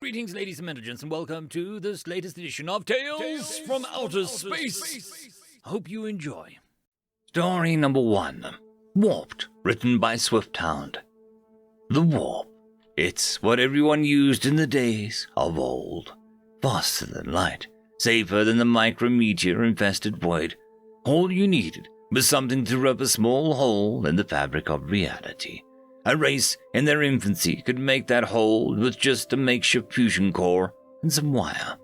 Greetings, ladies and gentlemen, and welcome to this latest edition of Tales from Outer Space. Hope you enjoy. Story number 1, Warped, written by Swifthound. The warp. It's what everyone used in the days of old. Faster than light, safer than the micrometeor-infested void. All you needed was something to rub a small hole in the fabric of reality. A race in their infancy could make that hole with just a makeshift fusion core and some wire.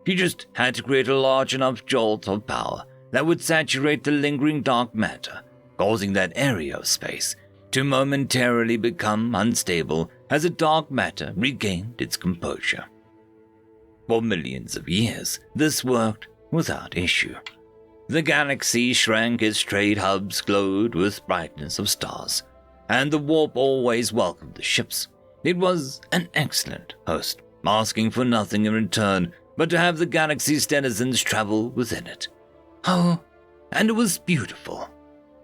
You just had to create a large enough jolt of power that would saturate the lingering dark matter, causing that area of space to momentarily become unstable as the dark matter regained its composure. For millions of years, this worked without issue. The galaxy shrank as trade hubs glowed with brightness of stars, and the warp always welcomed the ships. It was an excellent host, asking for nothing in return but to have the galaxy's denizens travel within it. Oh, and it was beautiful.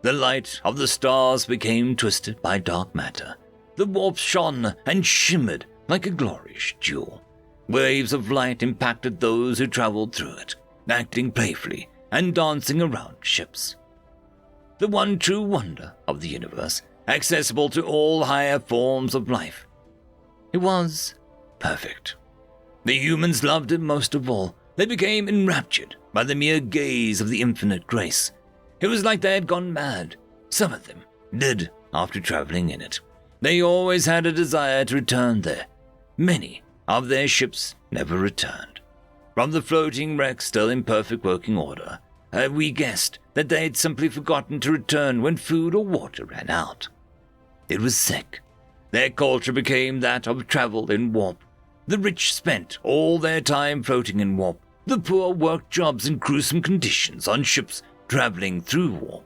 The light of the stars became twisted by dark matter. The warp shone and shimmered like a glorious jewel. Waves of light impacted those who traveled through it, acting playfully and dancing around ships. The one true wonder of the universe, accessible to all higher forms of life. It was perfect. The humans loved it most of all. They became enraptured by the mere gaze of the infinite grace. It was like they had gone mad. Some of them did after traveling in it. They always had a desire to return there. Many of their ships never returned. From the floating wreck still in perfect working order, we guessed that they had simply forgotten to return when food or water ran out. It was sick. Their culture became that of travel in warp. The rich spent all their time floating in warp. The poor worked jobs in gruesome conditions on ships traveling through warp.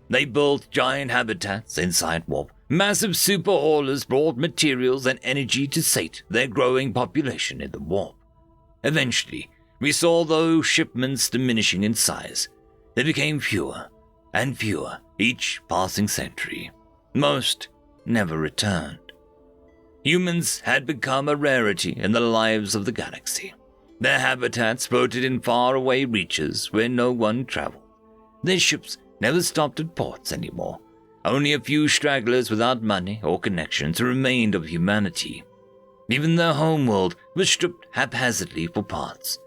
They built giant habitats inside warp. Massive super haulers brought materials and energy to sate their growing population in the warp. Eventually, we saw those shipments diminishing in size. They became fewer and fewer each passing century. Most never returned. Humans had become a rarity in the lives of the galaxy. Their habitats floated in faraway reaches where no one traveled. Their ships never stopped at ports anymore. Only a few stragglers without money or connections remained of humanity. Even their homeworld was stripped haphazardly for parts.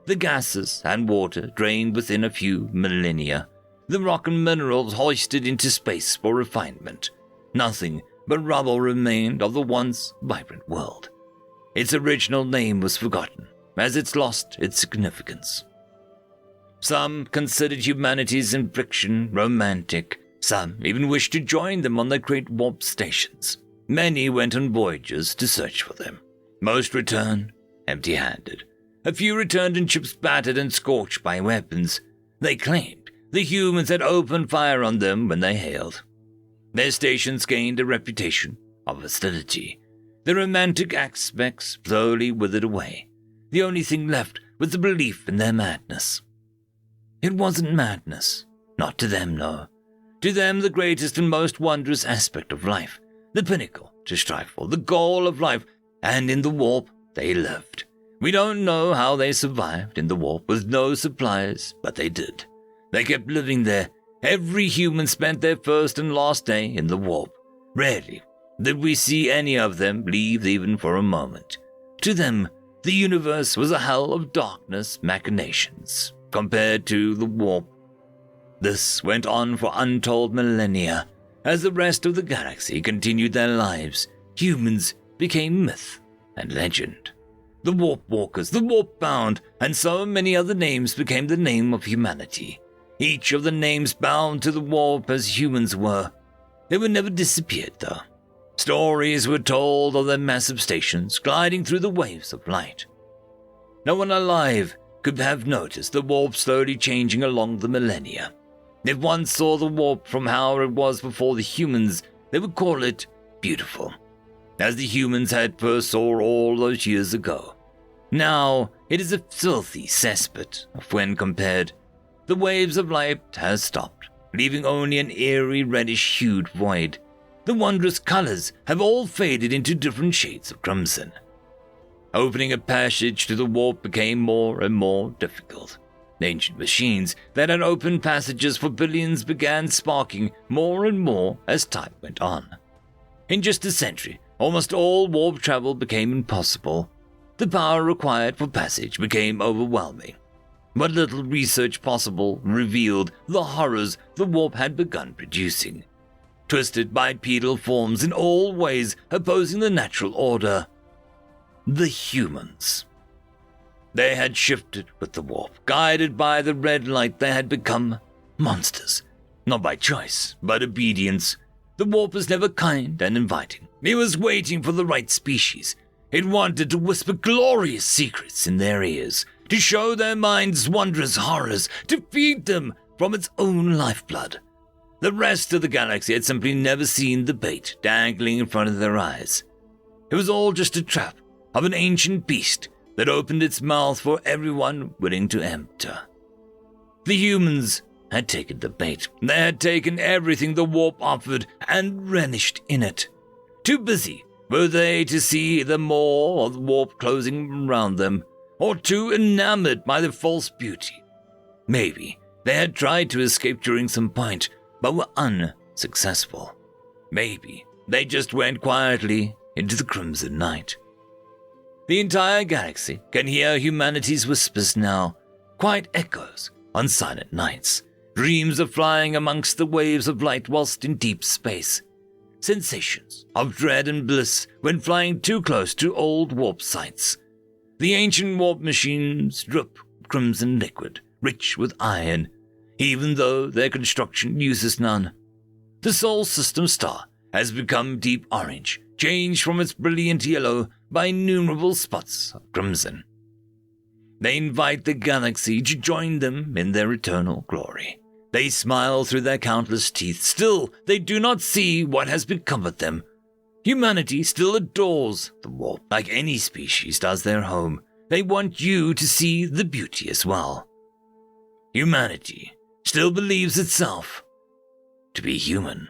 The gases and water drained within a few millennia. The rock and minerals hoisted into space for refinement. Nothing but rubble remained of the once vibrant world. Its original name was forgotten, as it's lost its significance. Some considered humanity's infliction romantic. Some even wished to join them on their great warp stations. Many went on voyages to search for them. Most returned empty-handed. A few returned in ships battered and scorched by weapons. They claimed the humans had opened fire on them when they hailed. Their stations gained a reputation of hostility. The romantic aspects slowly withered away. The only thing left was the belief in their madness. It wasn't madness. Not to them, no. To them, the greatest and most wondrous aspect of life, the pinnacle to strive for, the goal of life, and in the warp they lived. We don't know how they survived in the warp with no supplies, but they did. They kept living there. Every human spent their first and last day in the warp. Rarely did we see any of them leave even for a moment. To them, the universe was a hell of darkness machinations compared to the warp. This went on for untold millennia. As the rest of the galaxy continued their lives, humans became myth and legend. The warp walkers, the warp bound, and so many other names became the name of humanity. Each of the names bound to the warp as humans were. They were never disappeared, though. Stories were told of their massive stations gliding through the waves of light. No one alive could have noticed the warp slowly changing along the millennia. If one saw the warp from how it was before the humans, they would call it beautiful, as the humans had first saw all those years ago. Now, it is a filthy cesspit of when compared. The waves of light has stopped, leaving only an eerie reddish-hued void. The wondrous colors have all faded into different shades of crimson. Opening a passage to the warp became more and more difficult. Ancient machines that had opened passages for billions began sparking more and more as time went on. In just a century, almost all warp travel became impossible. The power required for passage became overwhelming. What little research possible revealed the horrors the warp had begun producing. Twisted bipedal forms in all ways opposing the natural order. The humans. They had shifted with the warp. Guided by the red light, they had become monsters. Not by choice, but obedience. The warp was never kind and inviting. It was waiting for the right species. It wanted to whisper glorious secrets in their ears, to show their minds wondrous horrors, to feed them from its own lifeblood. The rest of the galaxy had simply never seen the bait dangling in front of their eyes. It was all just a trap of an ancient beast that opened its mouth for everyone willing to enter. The humans had taken the bait. They had taken everything the warp offered and relished in it. Too busy were they to see the maw of the warp closing around them, or too enamored by the false beauty. Maybe they had tried to escape during some point, but were unsuccessful. Maybe they just went quietly into the crimson night. The entire galaxy can hear humanity's whispers now, quiet echoes on silent nights, dreams of flying amongst the waves of light whilst in deep space, sensations of dread and bliss when flying too close to old warp sites. The ancient warp machines drip crimson liquid, rich with iron, even though their construction uses none. The Sol system star has become deep orange, changed from its brilliant yellow by innumerable spots of crimson. They invite the galaxy to join them in their eternal glory. They smile through their countless teeth. Still, they do not see what has become of them. Humanity still adores the warp, like any species does their home. They want you to see the beauty as well. Humanity still believes itself to be human.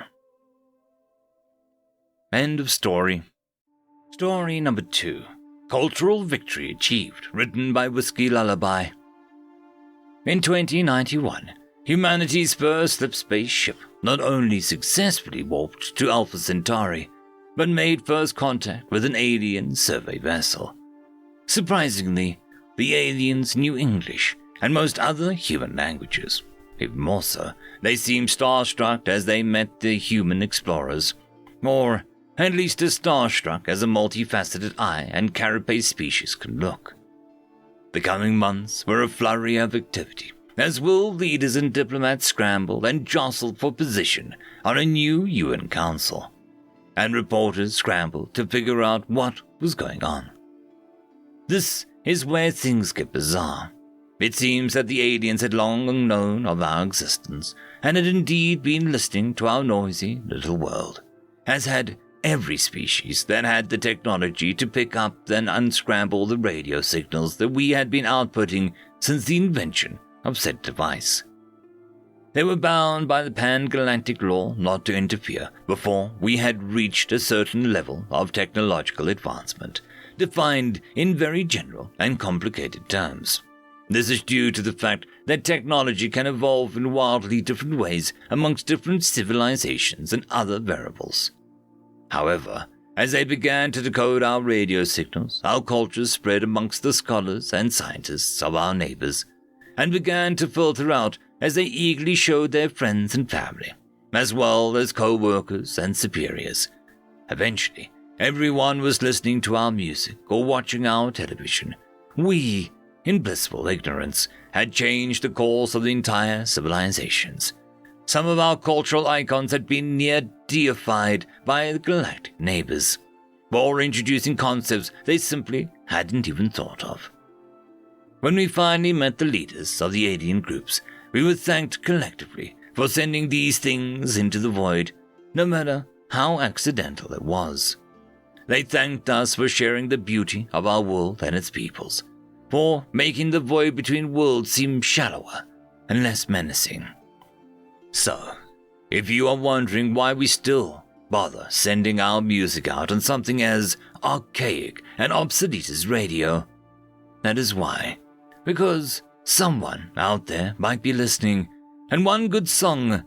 End of story. Story number 2. Cultural Victory Achieved, written by Whiskey Lullaby. In 2091, humanity's first slipspace ship not only successfully warped to Alpha Centauri, but made first contact with an alien survey vessel. Surprisingly, the aliens knew English and most other human languages. Even more so, they seemed starstruck as they met the human explorers, or at least as starstruck as a multifaceted eye and carapace species can look. The coming months were a flurry of activity, as world leaders and diplomats scrambled and jostled for position on a new UN Council, and reporters scrambled to figure out what was going on. This is where things get bizarre. It seems that the aliens had long known of our existence, and had indeed been listening to our noisy little world, as had every species that had the technology to pick up and unscramble the radio signals that we had been outputting since the invention of said device. They were bound by the pan-galactic law not to interfere before we had reached a certain level of technological advancement, defined in very general and complicated terms. This is due to the fact that technology can evolve in wildly different ways amongst different civilizations and other variables. However, as they began to decode our radio signals, our cultures spread amongst the scholars and scientists of our neighbors, and began to filter out as they eagerly showed their friends and family, as well as co-workers and superiors. Eventually, everyone was listening to our music or watching our television. We, in blissful ignorance, had changed the course of the entire civilizations. Some of our cultural icons had been near deified by the galactic neighbors, or introducing concepts they simply hadn't even thought of. When we finally met the leaders of the alien groups, we were thanked collectively for sending these things into the void, no matter how accidental it was. They thanked us for sharing the beauty of our world and its peoples, for making the void between worlds seem shallower and less menacing. So, if you are wondering why we still bother sending our music out on something as archaic and obsolete as radio. That is why. Because someone out there might be listening, and one good song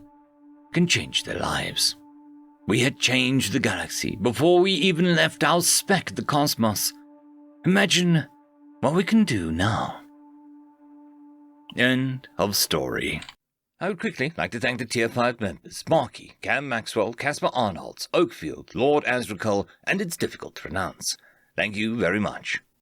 can change their lives. We had changed the galaxy before we even left our speck of the cosmos. Imagine what we can do now. End of story. I would quickly like to thank the Tier 5 members, Marky, Cam Maxwell, Caspar Arnolds, Oakfield, Lord Azrakul, and It's Difficult to Pronounce. Thank you very much.